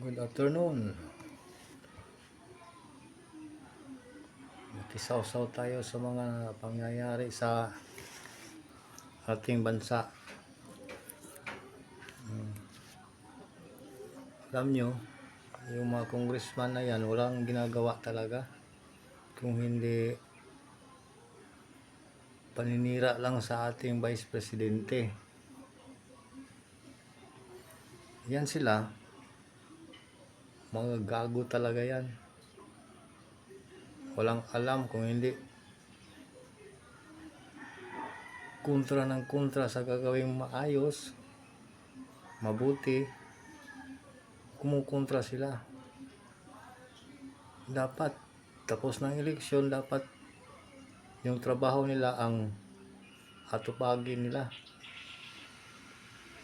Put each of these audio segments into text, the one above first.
Good afternoon. Makisaw-saw tayo sa mga pangyayari sa ating bansa. Alam nyo, yung mga congressman na yan, walang ginagawa talaga. Kung hindi paninira lang sa ating vice presidente. Yan sila, mga gago talaga yan. Walang alam kung hindi kontra ng kontra sa gagawing maayos, mabuti, kumukontra sila. Dapat tapos ng eleksyon, dapat yung trabaho nila ang atupagin nila,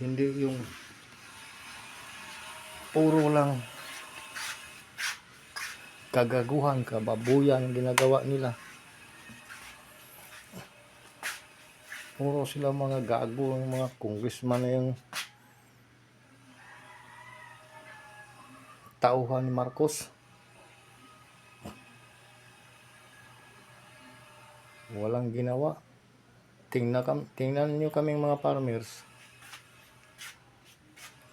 hindi yung puro lang kagaguhan, kababuyan ginagawa nila. Puro sila mga gago, yung mga congressman na yung tauhan ni Marcos. Walang ginawa. Tingnan nyo kaming mga farmers.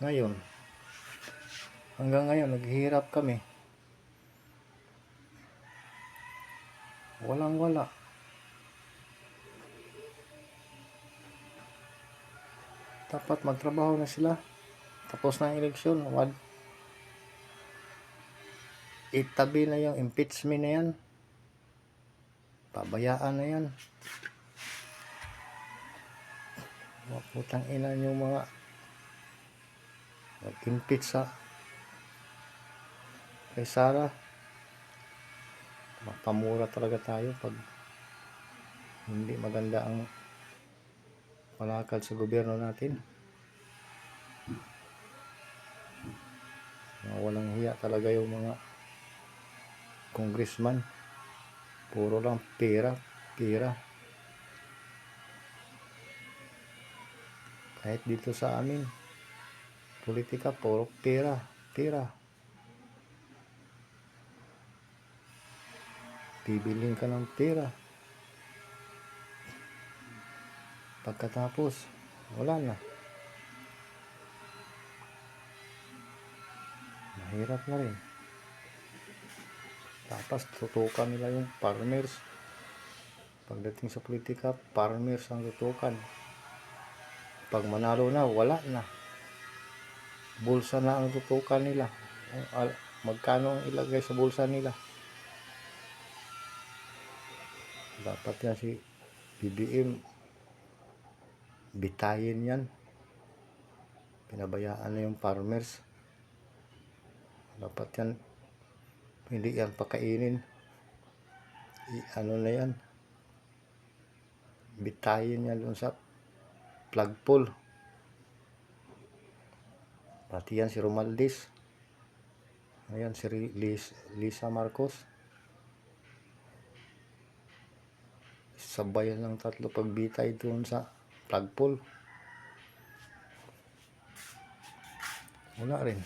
Ngayon, hanggang ngayon, naghihirap kami. Walang-wala. Dapat magtrabaho na sila. Tapos ng eleksyon, itabi na yung impeachment na yan. Pabayaan na yan. Putang ina nyo mga nag-impeach sa kay Sara. Mapamura talaga tayo pag hindi maganda ang palakad sa gobyerno natin. Walang hiya talaga yung mga congressman. Puro lang pera. Kahit dito sa amin, politika, puro pera. Bibilin ka ng pera. Pagkatapos, wala na. Mahirap na rin. Tapos tutukan nila yung farmers. Pagdating sa politika, farmers ang tutukan. Pag manalo na, wala na. Bulsa na ang tutukan nila. Magkano ang ilagay sa bulsa nila. Dapat yan si BBM bitayin yan. Pinabayaan na yung farmers. Dapat yan, hindi yan pakainin. Ano na yan, bitayin yan dun sa flagpole. Pati yan si Romaldis. Ayan si Lisa Marcos. Sabayan ng tatlo pagbitay dun sa flagpole. Wala rin.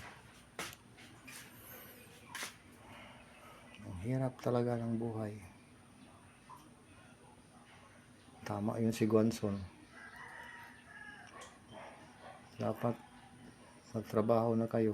Ang hirap talaga ng buhay. Tama yun si Guanzon. Dapat magtrabaho na kayo.